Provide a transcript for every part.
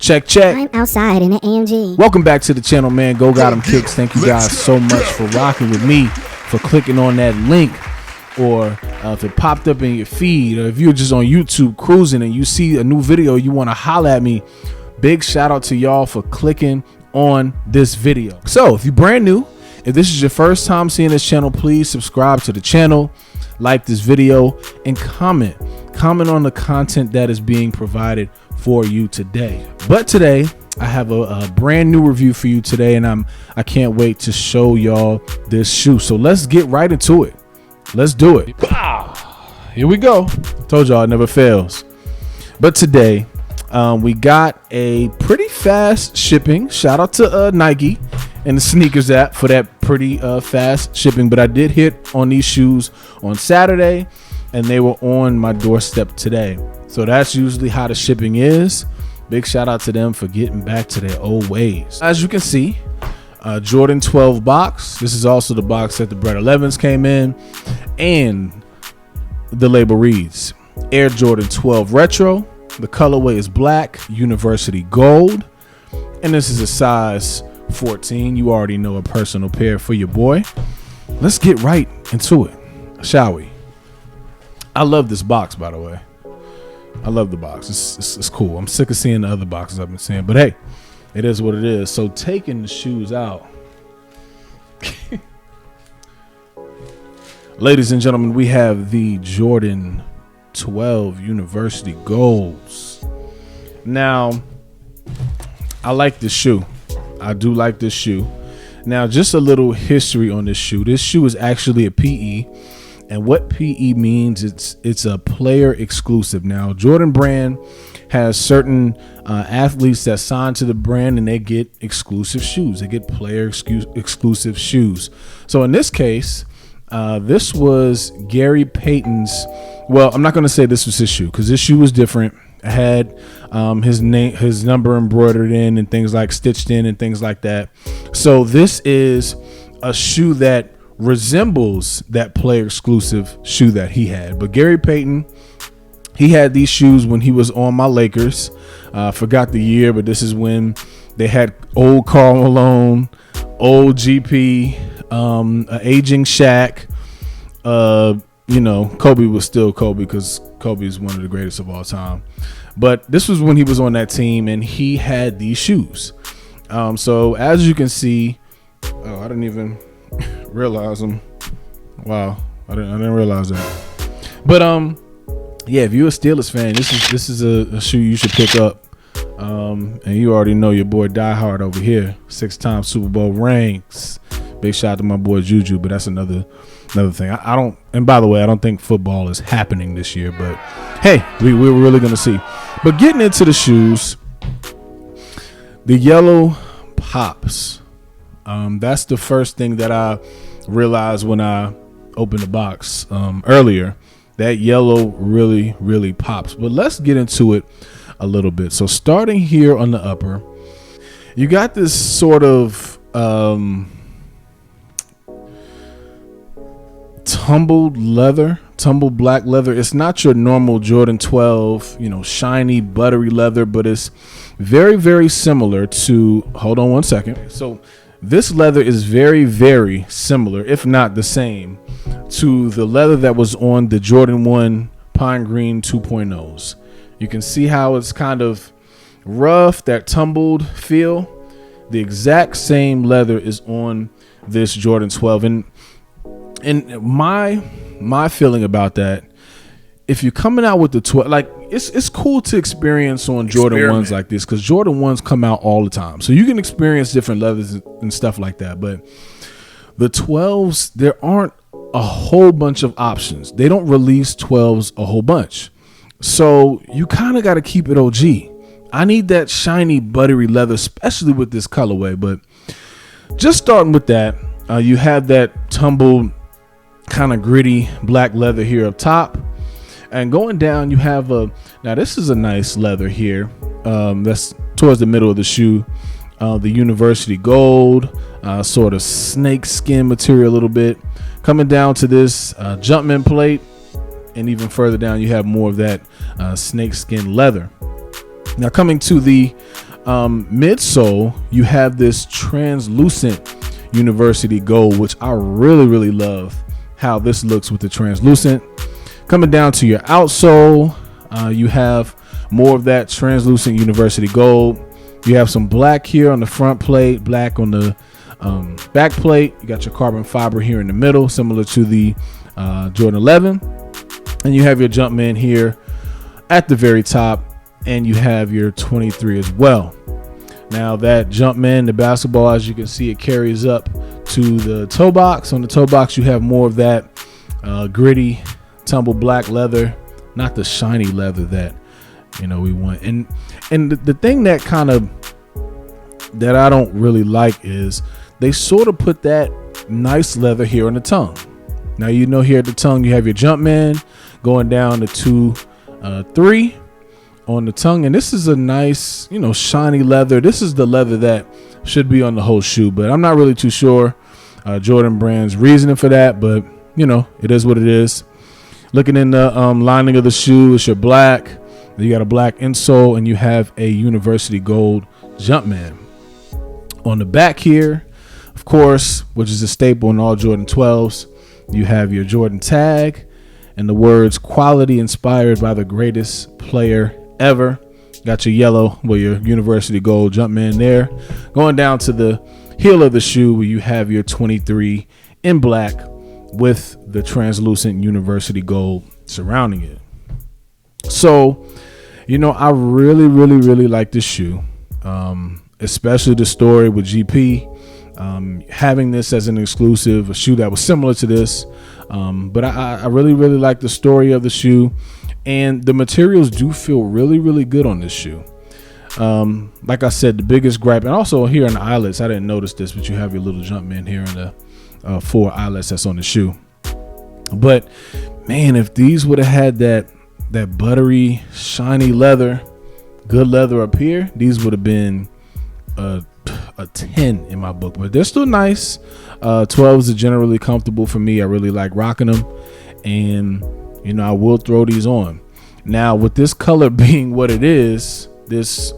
Check, check. I'm outside in an AMG. Welcome back to the channel, man. Go Got 'em Kicks. Thank you guys so much for rocking with me, for clicking on that link, or if it popped up in your feed, or if you're just on YouTube cruising and you see a new video, you want to holler at me. Big shout out to y'all for clicking on this video. So if you're brand new, if this is your first time seeing this channel, please subscribe to the channel, like this video, and comment on the content that is being provided for you today. But today I have a brand new review for you today, and I can't wait to show y'all this shoe. So let's get right into it. Let's do it. Here we go. Told y'all it never fails. But today we got a pretty fast shipping. Shout out to Nike and the sneakers app for that pretty fast shipping. But I did hit on these shoes on Saturday, and they were on my doorstep today. So that's usually how the shipping is. Big shout out to them for getting back to their old ways. As you can see, Jordan 12 box. This is also the box that the Bred 11s came in, and the label reads Air Jordan 12 Retro. The colorway is black, University Gold, and this is a size 14. You already know, a personal pair for your boy. Let's get right into it, shall we? I love this box, by the way. I love the box. It's cool. I'm sick of seeing the other boxes I've been seeing, but hey, it is what it is. So taking the shoes out, ladies and gentlemen, we have the Jordan 12 University Golds. Now, I like this shoe. I do like this shoe. Now, just a little history on this shoe. This shoe is actually a PE. And what PE means, it's a player exclusive. Now, Jordan brand has certain athletes that sign to the brand, and they get exclusive shoes. They get player exclusive shoes. So in this case, this was Gary Payton's. Well, I'm not going to say this was his shoe, because this shoe was different. It had his name, his number embroidered in, and things like stitched in and things like that. So this is a shoe that resembles that player exclusive shoe that he had. But Gary Payton, he had these shoes when he was on my Lakers. Forgot the year, but this is when they had old Karl Malone, old GP, aging Shaq. You know, Kobe was still Kobe, because Kobe is one of the greatest of all time. But this was when he was on that team, and he had these shoes. So as you can see, I didn't even realize them. Wow, I didn't realize that. But yeah, if you're a Steelers fan, this is a shoe you should pick up. And you already know your boy Die Hard over here, 6-time Super Bowl rings. Big shout out to my boy Juju, but that's another thing. I don't, and by the way, I don't think football is happening this year, but hey, we're really gonna see. But getting into the shoes, the yellow pops. That's the first thing that I realized when I opened the box earlier. That yellow really pops. But let's get into it a little bit. So starting here on the upper, you got this sort of tumbled black leather. It's not your normal Jordan 12, shiny buttery leather, but it's very similar to, hold on one second. So this leather is very similar, if not the same, to the leather that was on the Jordan 1 Pine Green 2.0s. You can see how it's kind of rough, that tumbled feel. The exact same leather is on this Jordan 12. And my feeling about that, if you're coming out with the 12, like it's cool to experience on Jordan 1s like this, because Jordan 1s come out all the time. So you can experience different leathers and stuff like that. But the 12s, there aren't a whole bunch of options. They don't release 12s a whole bunch. So you kind of got to keep it OG. I need that shiny, buttery leather, especially with this colorway. But just starting with that, you have that tumbled, kind of gritty black leather here up top. And going down, you have now this is a nice leather here. That's towards the middle of the shoe. The University Gold, sort of snake skin material a little bit. Coming down to this Jumpman plate, and even further down, you have more of that snake skin leather. Now coming to the Midsole, you have this translucent University Gold, which I really love how this looks with the translucent. Coming down to your outsole, you have more of that translucent University Gold. You have some black here on the front plate, black on the back plate. You got your carbon fiber here in the middle, similar to the Jordan 11. And you have your Jumpman here at the very top, and you have your 23 as well. Now that Jumpman, the basketball, as you can see, it carries up to the toe box. On the toe box, you have more of that gritty, tumble black leather, not the shiny leather that we want. And the thing that that I don't really like is they sort of put that nice leather here on the tongue. Now here at the tongue you have your Jumpman going down to 2, 3 on the tongue, and this is a nice shiny leather. This is the leather that should be on the whole shoe, but I'm not really too sure Jordan Brand's reasoning for that, but it is what it is. Looking in the lining of the shoe, it's your black. You got a black insole, and you have a University Gold Jumpman. On the back here, of course, which is a staple in all Jordan 12s, you have your Jordan tag and the words "quality inspired by the greatest player ever." Got your yellow with your University Gold Jumpman there. Going down to the heel of the shoe where you have your 23 in black with the translucent University Gold surrounding it. So, I really like this shoe, especially the story with GP. Having this as an exclusive, a shoe that was similar to this, but I really like the story of the shoe, and the materials do feel really good on this shoe. Like I said, the biggest gripe, and also here in the eyelets, I didn't notice this, but you have your little Jumpman here in the 4 eyelets that's on the shoe. But man, if these would have had that buttery, shiny leather, good leather up here, these would have been a 10 in my book. But they're still nice. 12s are generally comfortable for me. I really like rocking them, and I will throw these on. Now with this color being what it is, this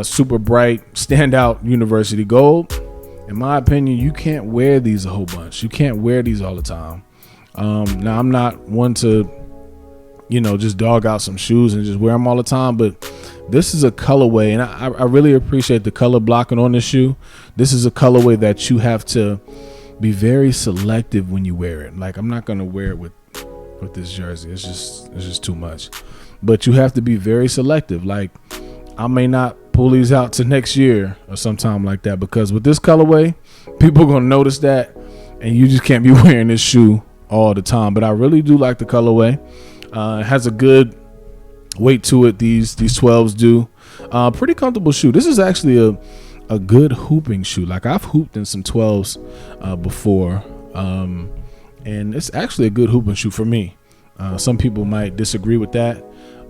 super bright standout University Gold, in my opinion, you can't wear these a whole bunch. You can't wear these all the time. Now I'm not one to just dog out some shoes and just wear them all the time, but this is a colorway, and I really appreciate the color blocking on this shoe. This is a colorway that you have to be very selective when you wear it. Like, I'm not going to wear it with this jersey. It's just too much. But you have to be very selective. Like, I may not pull these out to next year or sometime like that, because with this colorway, people are going to notice that, and you just can't be wearing this shoe all the time. But I really do like the colorway. It has a good weight to it. These 12s do. Pretty comfortable shoe. This is actually a good hooping shoe. Like, I've hooped in some 12s before, and it's actually a good hooping shoe for me. Some people might disagree with that,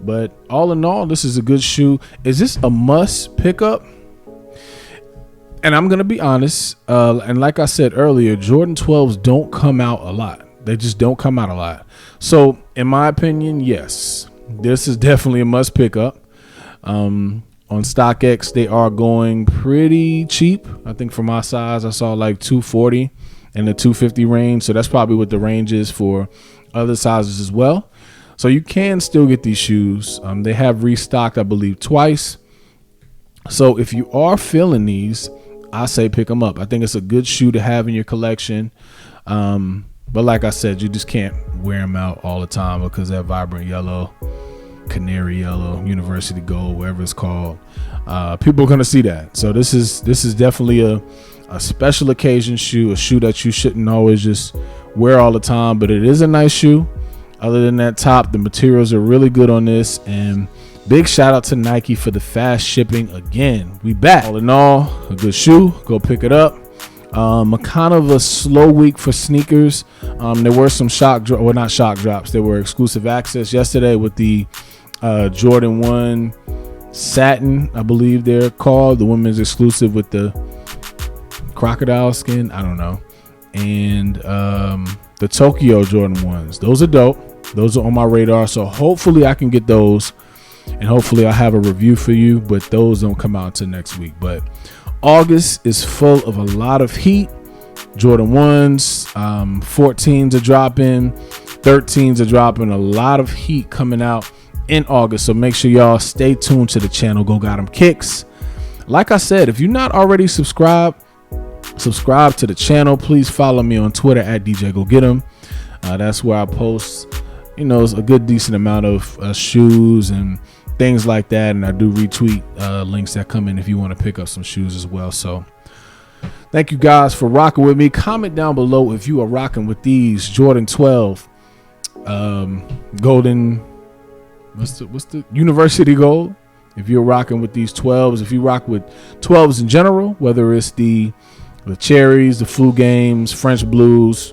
but all in all, this is a good shoe. Is this a must pick up? And I'm gonna be honest, and like I said earlier, Jordan 12s don't come out a lot. They just don't come out a lot. So in my opinion, yes, this is definitely a must pick up. On StockX, they are going pretty cheap. I think for my size, I saw like $240 in the $250 range. So that's probably what the range is for other sizes as well. So you can still get these shoes. They have restocked, I believe, twice. So if you are feeling these, I say pick them up. I think it's a good shoe to have in your collection. But like I said, you just can't wear them out all the time, because that vibrant yellow, canary yellow, University Gold, whatever it's called, people are going to see that. So this is definitely a special occasion shoe, a shoe that you shouldn't always just wear all the time, but it is a nice shoe. Other than that top, the materials are really good on this, and big shout out to Nike for the fast shipping again. We back. All in all, a good shoe. Go pick it up. A kind of a slow week for sneakers. There were some not shock drops. There were exclusive access yesterday with the Jordan 1 Satin, I believe they're called, the women's exclusive with the crocodile skin, I don't know, and the Tokyo Jordan 1s. Those are dope. Those are on my radar, so hopefully I can get those and hopefully I'll have a review for you, but those don't come out until next week. But August is full of a lot of heat. Jordan 1s, 14s are dropping, 13s are dropping. A lot of heat coming out in August, so make sure y'all stay tuned to the channel. Go Got 'em Kicks. Like I said, if you're not already subscribed, subscribe to the channel. Please follow me on Twitter at DJ Go Get 'em. That's where I post, a good decent amount of shoes and things like that, and I do retweet links that come in if you want to pick up some shoes as well. So thank you guys for rocking with me. Comment down below if you are rocking with these Jordan 12 golden, what's the University Gold. If you're rocking with these 12s, if you rock with 12s in general, whether it's the cherries, the flu games, French blues,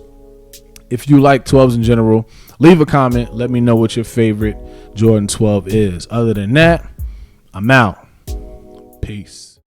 if you like 12s in general, leave a comment. Let me know what your favorite Jordan 12 is. Other than that, I'm out. Peace.